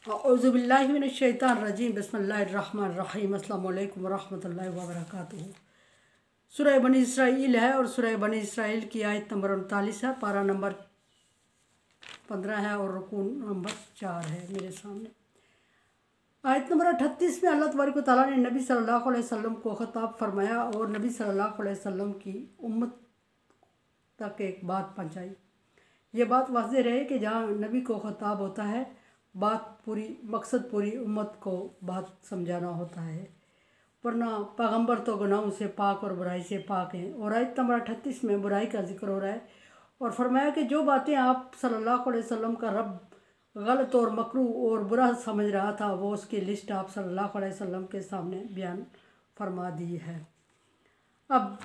औज़ुबिल्लाहिमिनश्शैतानिर्रजीम बिस्मिल्लाहिर्रहमानिर्रहीम अस्सलामु अलैकुम वरहमतुल्लाहि वबरकातुहू। सूरह बनी इसराइल है और सूरह बनी इसराइल की आयत नंबर 39 है, पारा नंबर 15 है और रुकू नंबर 4 है मेरे सामने। आयत नंबर 38 में अल्लाह तबारक व तआला ने नबी सल्लल्लाहु अलैहि वसल्लम को खिताब फरमाया और नबी सल्लल्लाहु अलैहि वसल्लम की उम्मत तक एक बात पहुँचाई। ये बात वाज़ेह रहे कि जहाँ नबी को खिताब होता है बात पूरी मकसद पूरी उम्मत को बात समझाना होता है, वरना पैगंबर तो गुनाहों से पाक और बुराई से पाक हैं। और आयत नंबर 38 में बुराई का जिक्र हो रहा है और फरमाया कि जो बातें आप सल्लल्लाहु अलैहि वसल्लम का रब गलत और मकरूह और बुरा समझ रहा था वो उसकी लिस्ट आप सल्लल्लाहु अलैहि वसल्लम के सामने बयान फरमा दी है। अब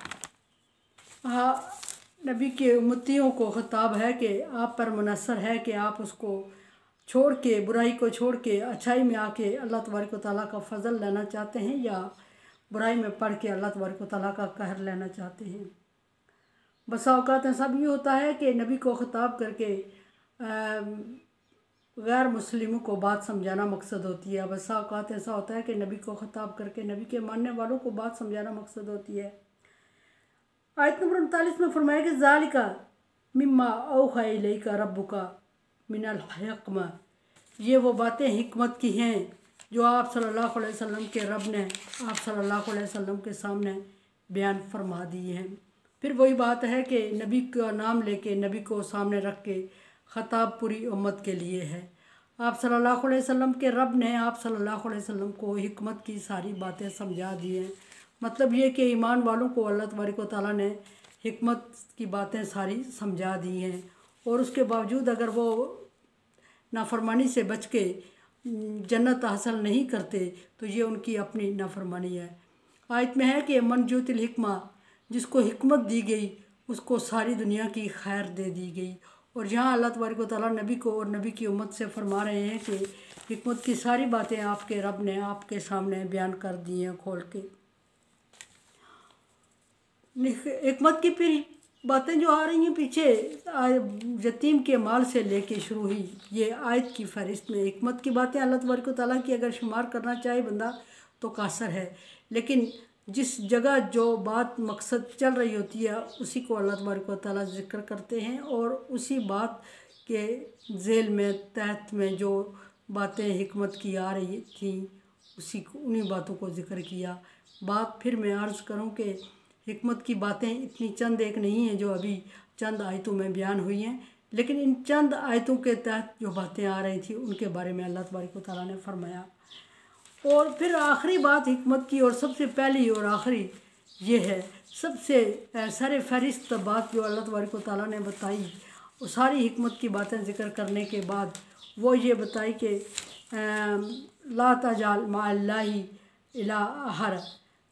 नबी के उम्मतियों को खिताब है कि आप पर मुनस्सर है कि आप उसको छोड़ के, बुराई को छोड़ के अच्छाई में आके अल्लाह तबारक व तआला का फ़ज़ल लेना चाहते हैं या बुराई में पढ़ के अल्लाह तबारक व तआला का कहर लेना चाहते हैं। बसा औक़ात ऐसा भी होता है कि नबी को ख़िताब करके गैर मुस्लिमों को बात समझाना मकसद होती है। बसा औक़ात ऐसा होता है कि नबी को ख़िताब करके नबी के मानने वालों को बात समझाना मकसद होती है। आयत नंबर 39 में फरमाया कि ज़ालिका मिम्मा औहा इलैका रब्बुका मिनल हिक्मा, ये वो बातें हिकमत की हैं जो आप सल्लल्लाहु अलैहि वसल्लम के रब ने आप सल्लल्लाहु अलैहि वसल्लम के सामने बयान फरमा दी हैं। फिर वही बात है कि नबी का नाम लेके नबी को सामने रख के ख़िताब पूरी उम्मत के लिए है। आप सल्लल्लाहु अलैहि वसल्लम के रब ने आप सल्लल्लाहु अलैहि वसल्लम को हिकमत की सारी बातें समझा दी हैं। मतलब ये कि ईमान वालों को अल्लाह तबारक व तआला ने हिकमत की बातें सारी समझा दी हैं और उसके बावजूद अगर वो नाफरमानी से बच के जन्नत हासिल नहीं करते तो ये उनकी अपनी नाफरमानी है। आयत में है कि मन जोतिल हिकमा, जिसको हिकमत दी गई उसको सारी दुनिया की खैर दे दी गई। और जहाँ अल्लाह तबारक व तआला नबी को और नबी की उम्मत से फरमा रहे हैं कि हिकमत की सारी बातें आपके रब ने आपके सामने बयान कर दी हैं खोल के। हिकमत की फिर बातें जो आ रही हैं पीछे यतीम के माल से लेके शुरू हुई ये आयत की फहरिस्त में हिकमत की बातें अल्लाह तबारक व तआला की अगर शुमार करना चाहे बंदा तो कासर है, लेकिन जिस जगह जो बात मकसद चल रही होती है उसी को अल्लाह तबारक व तआला ज़िक्र करते हैं और उसी बात के झेल में तहत में जो बातें हिकमत की आ रही थी उसी को उन्हीं बातों को ज़िक्र किया। बात फिर मैं अर्ज़ करूँ कि हिकमत की बातें इतनी चंद एक नहीं हैं जो अभी चंद आयतों में बयान हुई हैं, लेकिन इन चंद आयतों के तहत जो बातें आ रही थी उनके बारे में अल्लाह तबारक व तआला ने फरमाया। और फिर आखिरी बात हिकमत की और सबसे पहली और आखिरी ये है, सबसे सर फहरिस्त बात जो अल्लाह तबारक व तआला ने बताई वो सारी हिकमत की बातें ज़िक्र करने के बाद वो ये बताई कि ला तजाल माअल्लाहि इलाहा,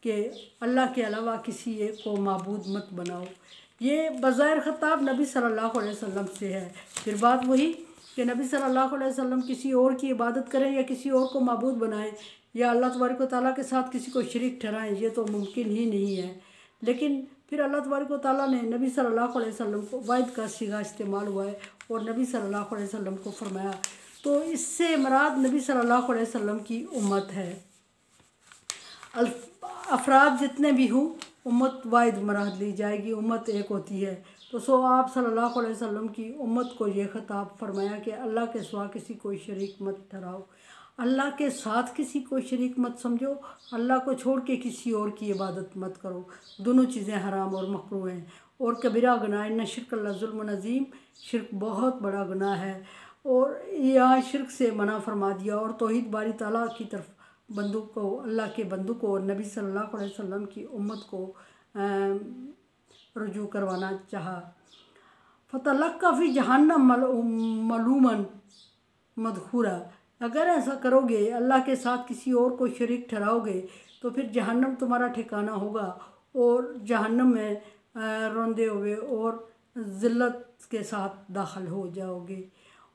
कि अल्लाह के अलावा किसी एक को माबूद मत बनाओ। ये बज़ाहिर ख़िताब नबी सल्लल्लाहु अलैहि वसल्लम से है। फिर बात वही कि नबी सल्लल्लाहु अलैहि वसल्लम किसी और की इबादत करें या किसी और को माबूद बनाएं या अल्लाह तबारक व तआला के साथ किसी को शरीक ठहराएं, ये तो मुमकिन ही नहीं है। लेकिन फिर अल्लाह तबारक व तआला ने नबी सल्लल्लाहु अलैहि वसल्लम को वाहिद का सीगा इस्तेमाल हुआ है और नबी सल्लल्लाहु अलैहि वसल्लम को फरमाया, तो इससे मुराद नबी सल्लल्लाहु अलैहि वसल्लम की उम्मत है। अफराद जितने भी हों उम्मत वाहिद मुराद ली जाएगी, उम्मत एक होती है। तो सो आप सल्लल्लाहु अलैहि वसल्लम की उम्मत को ये ख़िताब फरमाया कि अल्लाह के सिवा किसी को शरीक मत ठहराओ, अल्लाह के साथ किसी को शरीक मत समझो, अल्लाह को छोड़ के किसी और की इबादत मत करो। दोनों चीज़ें हराम और मकरूह हैं और कबीरा गुनाह है। शिर्क ज़ुल्म नज़ीम, शिर्क बहुत बड़ा गुनाह है और यहाँ शिर्क से मना फरमा दिया और तौहीद बारी ताला की तरफ बंदू को, अल्लाह के बंदू को और नबी सल्लल्लाहु अलैहि वसल्लम की उम्मत को रुजू करवाना चाहा। फ़तलक्का फ़ी जहन्नम मलूमन मदखूरा, अगर ऐसा करोगे अल्लाह के साथ किसी और को शरीक ठहराओगे तो फिर जहन्नम तुम्हारा ठिकाना होगा और जहन्नम में रोंदे हुए और ज़िल्लत के साथ दाखिल हो जाओगे।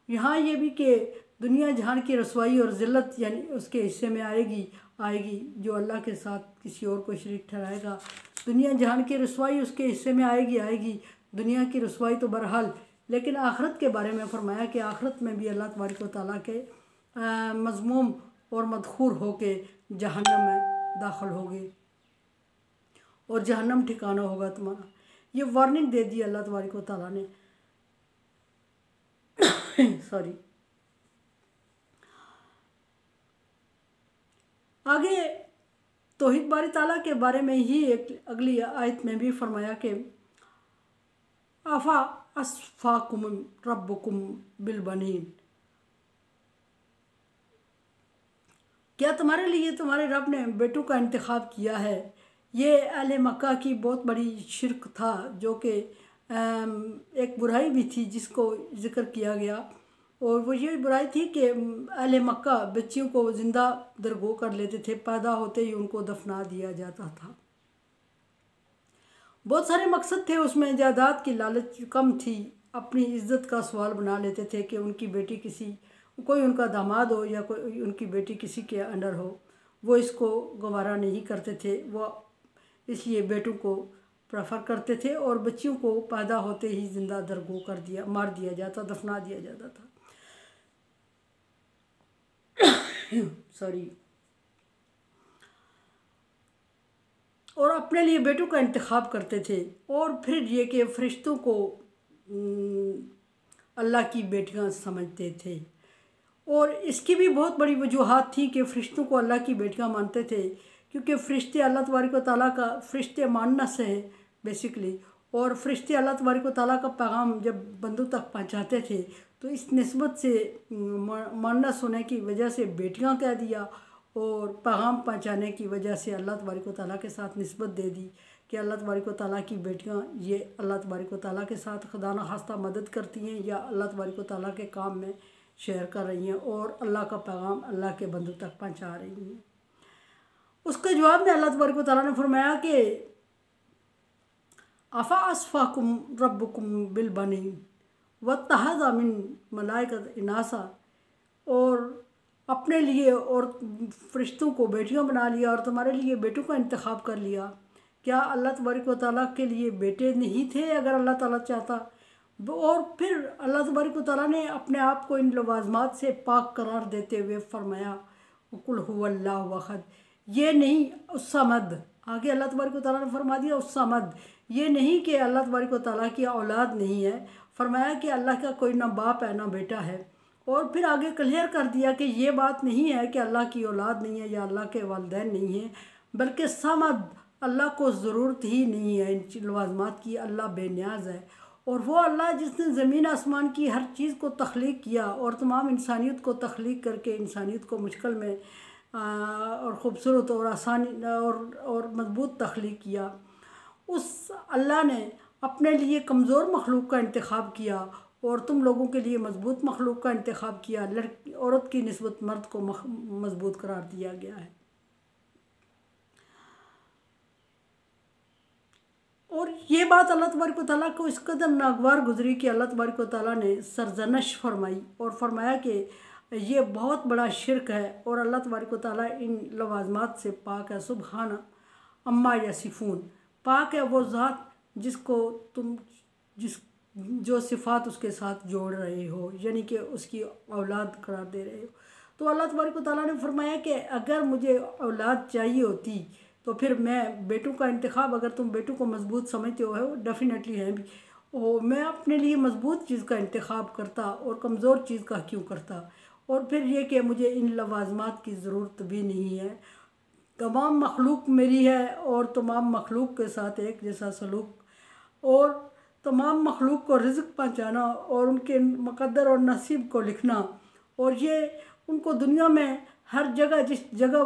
यहाँ ये भी कि दुनिया जहान की रसवाई और ज़िल्लत यानी उसके हिस्से में आएगी जो अल्लाह के साथ किसी और को शरीक ठहराएगा। दुनिया जहान की रसवाई उसके हिस्से में आएगी। दुनिया की रसवाई तो बहरहाल, लेकिन आखरत के बारे में फरमाया कि आखरत में भी अल्लाह तबारक व तआला के मज़मूम और मदखूर होके जहन्नम में दाखिल होगे और जहन्नम ठिकाना होगा तुम्हारा। ये वार्निंग दे दी अल्लाह तबारक व तआला ने। सॉरी। आगे तौहीद बारी ताला के बारे में ही एक अगली आयत में भी फरमाया कि आफा अस्फाकुम रब्बुकुम बिलबनीन, क्या तुम्हारे लिए तुम्हारे रब ने बेटों का इंतखाब किया है। ये अहले मक्का की बहुत बड़ी शिरक था, जो कि एक बुराई भी थी जिसको ज़िक्र किया गया, और वो ये बुराई थी कि अहले मक्का बच्चियों को ज़िंदा दरगो कर लेते थे, पैदा होते ही उनको दफना दिया जाता था। बहुत सारे मकसद थे उसमें, जायदाद की लालच कम थी, अपनी इज्जत का सवाल बना लेते थे कि उनकी बेटी कोई उनका दामाद हो या कोई उनकी बेटी किसी के अंडर हो, वो इसको गवारा नहीं करते थे। वो इसलिए बेटों को प्रेफर करते थे और बच्चियों को पैदा होते ही ज़िंदा दरगो मार दिया जाता, दफना दिया जाता था। सॉरी। और अपने लिए बेटों का इंतखाब करते थे, और फिर ये कि फरिश्तों को अल्लाह की बेटियां समझते थे। और इसकी भी बहुत बड़ी वजूहात थी कि फ़रिश्तों को अल्लाह की बेटियां मानते थे, क्योंकि फ़रिश्ते अल्लाह तबारक व तआला का फ़रिश्ते मानना से है बेसिकली, और फ़रिश्ते अल्लाह तबारक व तआला का पैगाम जब बंदों तक पहुंचाते थे तो इस निस्बत से मानना होने की वजह से बेटियां कह दिया, और पैगाम पहुंचाने की वजह से अल्लाह तबारक व तआला के साथ निस्बत दे दी कि अल्लाह तबारक व तआला की बेटियां ये अल्लाह तबारक व तआला के साथ खुदा न खास्ता मदद करती हैं या अल्लाह तबारक व तआला के काम में शेयर कर रही हैं और अल्लाह का पैगाम अल्लाह के बंदों तक पहुंचा रही हैं। उसके जवाब में अल्लाह तबारक व तआला ने फरमाया कि आफा अस्फाकुम रब्बुकुम बिलबनीन वत्तहज़ा मिन मलाइकत इनासा, और अपने लिए और फरिश्तों को बेटियां बना लिया और तुम्हारे लिए बेटों का इंतखाब कर लिया। क्या अल्लाह तबारक व तआला के लिए बेटे नहीं थे अगर अल्लाह ताला चाहता। और फिर अल्लाह तबारक व तआला ने अपने आप को इन लवाज़मात से पाक करार देते हुए फरमाया कुल हुवल्लाहु अहद, ये नहीं उस्समद। आगे अल्लाह तबारक व तआला ने फरमा दिया उस्समद, ये नहीं कि अल्लाह तबारक व तआला की औलाद नहीं है, फरमाया कि अल्लाह का कोई ना बाप है ना बेटा है। और फिर आगे क्लियर कर दिया कि ये बात नहीं है कि अल्लाह की औलाद नहीं है या अल्लाह के वालिदैन नहीं हैं, बल्कि समद, अल्लाह को ज़रूरत ही नहीं है इन लवाज़मात की, अल्लाह बेनियाज़ है। और वो अल्लाह जिसने ज़मीन आसमान की हर चीज़ को तख्लीक किया और तमाम इंसानियत को तख्लीक करके इंसानियत को मुश्किल में और ख़ूबसूरत और आसानी और मजबूत तख्लीक किया, उस अल्लाह ने अपने लिए कमज़ोर मखलूक का इंतखाब किया और तुम लोगों के लिए मजबूत मखलूक का इंतखाब किया। औरत की निस्बत मर्द को मजबूत करार दिया गया है। और ये बात अल्लाह तबारक व तआला को इस कदर नागवार गुजरी कि अल्लाह तबारक व तआला ने सरजनश फरमाई और फरमाया कि ये बहुत बड़ा शिरक है और अल्लाह तबारक व तआला इन लवाज़मात से पाक है। सुबहाना अम्मा यसिफून, पाक है वो ज़ात जिसको तुम जो सिफ़ात उसके साथ जोड़ रहे हो, यानी कि उसकी औलाद करार दे रहे हो। तो अल्लाह तबारक व तआला ने फरमाया कि अगर मुझे औलाद चाहिए होती तो फिर मैं बेटों का इंतखाब, अगर तुम बेटों को मजबूत समझते हो डेफिनेटली है भी, और मैं अपने लिए मजबूत चीज़ का इंतखाब करता और कमज़ोर चीज़ का क्यों करता। और फिर ये कि मुझे इन लवाज़मात की ज़रूरत भी नहीं है, तमाम मखलूक मेरी है और तमाम मखलूक के साथ एक जैसा सलूक, और तमाम मखलूक को रिज़्क़ पहुँचाना और उनके मुक़द्दर और नसीब को लिखना, और ये उनको दुनिया में हर जगह जिस जगह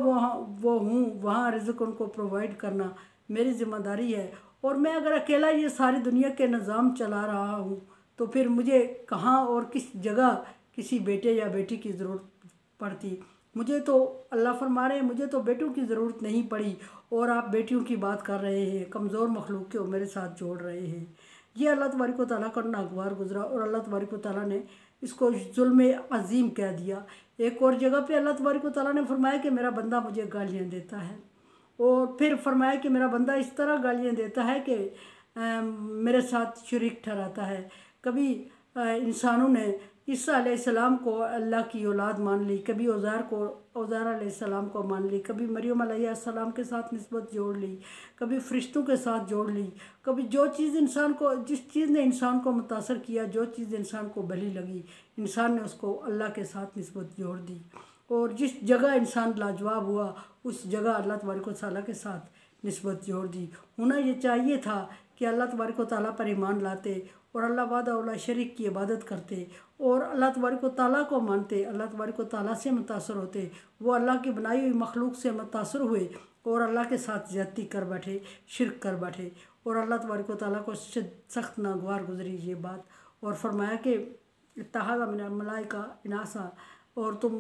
वो हूँ वहाँ रिज़्क़ उनको प्रोवाइड करना मेरी ज़िम्मेदारी है। और मैं अगर अकेला ये सारी दुनिया के निज़ाम चला रहा हूँ तो फिर मुझे कहाँ और किस जगह किसी बेटे या बेटी की ज़रूरत पड़ती। मुझे तो अल्लाह फरमा रहे हैं मुझे तो बेटों की ज़रूरत नहीं पड़ी, और आप बेटियों की बात कर रहे हैं, कमज़ोर मखलूक को मेरे साथ जोड़ रहे हैं। ये अल्लाह तबारक व तआला का नागवार गुजरा और अल्लाह तबारक व तआला ने इसको जुल्म अज़ीम कह दिया। एक और जगह पे अल्लाह तबारक व तआला ने फरमाया कि मेरा बंदा मुझे गालियाँ देता है, और फिर फरमाया कि मेरा बंदा इस तरह गालियाँ देता है कि मेरे साथ शरीक ठहराता है। कभी इंसानों ने ईसा अलैहिस्सलाम को अल्लाह की औलाद मान ली, कभी औज़ार अलैहिस्सलाम को मान ली, कभी मरियम अलैहिस्सलाम के साथ निस्बत जोड़ ली, कभी फरिश्तों के साथ जोड़ ली। कभी जिस चीज़ ने इंसान को मुतासर किया, जो चीज़ इंसान को भली लगी, इंसान ने उसको अल्लाह के साथ निस्बत जोड़ दी। और जिस जगह इंसान लाजवाब हुआ, उस जगह अल्लाह तबारक व तआला के साथ निस्बत जोड़ दी। होना ये चाहिए था कि अल्लाह तबारक व तआला पर ईमान लाते और अल्लाह वादा उला शरीक की इबादत करते और अल्लाह तबारक व तआला को मानते, अल्लाह तबारक व तआला से मुतासर होते। वो अल्लाह की बनाई हुई मखलूक से मुतासर हुए और अल्लाह के साथ ज़्यादती कर बैठे, शिरक कर बैठे और अल्लाह तबारक व तआला को सख्त नागवार गुजरी ये बात। और फरमाया कि इत्तखज़ मिनल मलाइका इनासा, और तुम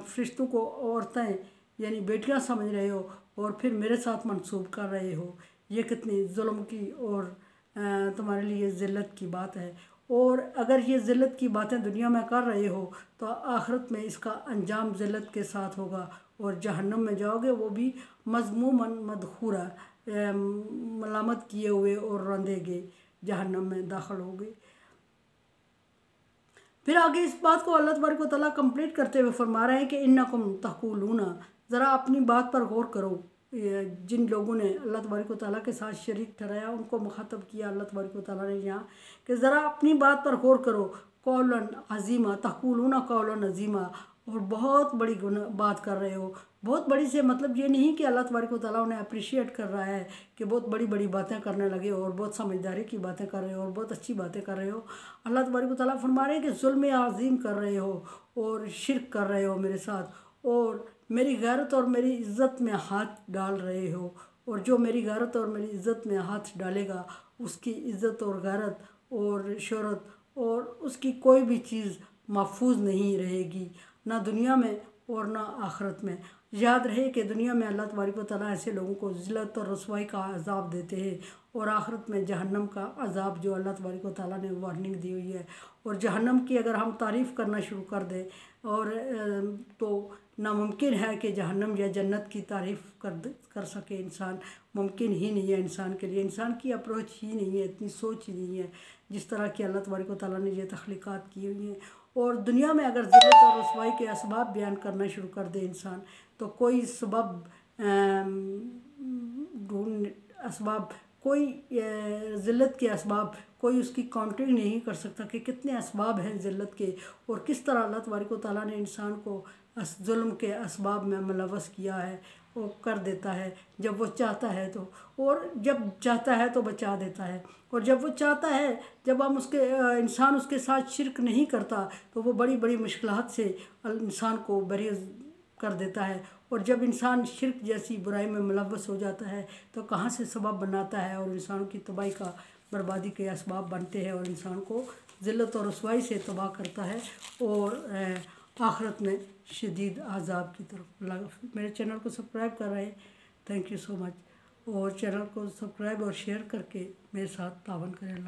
फरिश्तों को औरतें यानी बेटियां समझ रहे हो और फिर मेरे साथ मंसूब कर रहे हो। ये कितनी जुल्म की और तुम्हारे लिए ज़िल्लत की बात है। और अगर ये ज़िल्लत की बातें दुनिया में कर रहे हो तो आखिरत में इसका अंजाम ज़िल्लत के साथ होगा और जहन्नम में जाओगे, वो भी मज़मूमन मदखूरा, मलामत किए हुए और रंधे गए जहन्नम में दाखिल होगे। फिर आगे इस बात को अल्लाह तबारक व तआला कंप्लीट करते हुए फरमा रहे हैं कि इन्नकुम तक़ूलूना, ज़रा अपनी बात पर गौर करो। जिन लोगों ने अल्लाह तबारक व तआला के साथ शरीक ठहराया उनको मुखातब किया अल्लाह तबारक व तआला ने यहाँ कि ज़रा अपनी बात पर गौर करो। कौलन अज़ीमा, तक़ूलूना कौलन अज़ीमा, और बहुत बड़ी बात कर रहे हो। बहुत बड़ी से मतलब ये नहीं कि अल्लाह तबारक व तआला उन्हें अप्रिशिएट कर रहा है कि बहुत बड़ी बड़ी बातें करने लगे और बहुत समझदारी की बातें कर रहे हो और बहुत अच्छी बातें कर रहे हो। अल्लाह तबारक व तआला फरमा रहे हैं कि जुल्म अज़ीम कर रहे हो और शिरक कर रहे हो मेरे साथ और मेरी गैरत और मेरी इज़्ज़त में हाथ डाल रहे हो। और जो मेरी गैरत और मेरी इज़्ज़त में हाथ डालेगा उसकी इज़्ज़त और गैरत और शोहरत और उसकी कोई भी चीज़ महफूज नहीं रहेगी, ना दुनिया में और ना आखिरत में। याद रहे कि दुनिया में अल्लाह तबारक व तआला ऐसे लोगों को ज़िल्लत और रसवाई का अज़ाब देते हैं और आखिरत में जहन्नम का अज़ाब जो अल्लाह तबारक व तआला ने वार्निंग दी हुई है। और जहन्नम की अगर हम तारीफ़ करना शुरू कर दें और तो नामुमकिन है कि जहन्नम या जन्नत की तारीफ़ कर सके इंसान, मुमकिन ही नहीं है इंसान के लिए। इंसान की अप्रोच ही नहीं है, इतनी सोच ही नहीं है जिस तरह की अल्लाह तबारक व तआला ने ये तख्लीक़ात की हुई हैं। और दुनिया में अगर ज़िल्लत और रसवाई के असबाब बयान करना शुरू कर दे इंसान तो कोई सबब असबाब, कोई ज़िल्लत के असबाब कोई उसकी काउंटिंग नहीं कर सकता कि कितने असबाब हैं ज़िल्लत के और किस तरह अल्लाह तबारक व तआला ने इंसान को जुल्म के असबाब में मुलव्वस किया है। वो कर देता है जब वो चाहता है तो, और जब चाहता है तो बचा देता है। और जब वो चाहता है, जब हम इंसान उसके साथ शिरक नहीं करता तो वो बड़ी बड़ी मुश्किलात से इंसान को बरी कर देता है। और जब इंसान शिरक जैसी बुराई में मुलव्वस हो जाता है तो कहाँ से सबब बनाता है और इंसान की तबाही का, बर्बादी के असबाब बनते हैं और इंसान को ज़िल्लत और रसवाई से तबाह करता है और आखिरत में शदीद अज़ाब की तरफ। मेरे चैनल को सब्सक्राइब कर रहे हैं, थैंक यू सो मच। और चैनल को सब्सक्राइब और शेयर करके मेरे साथ तावन करें।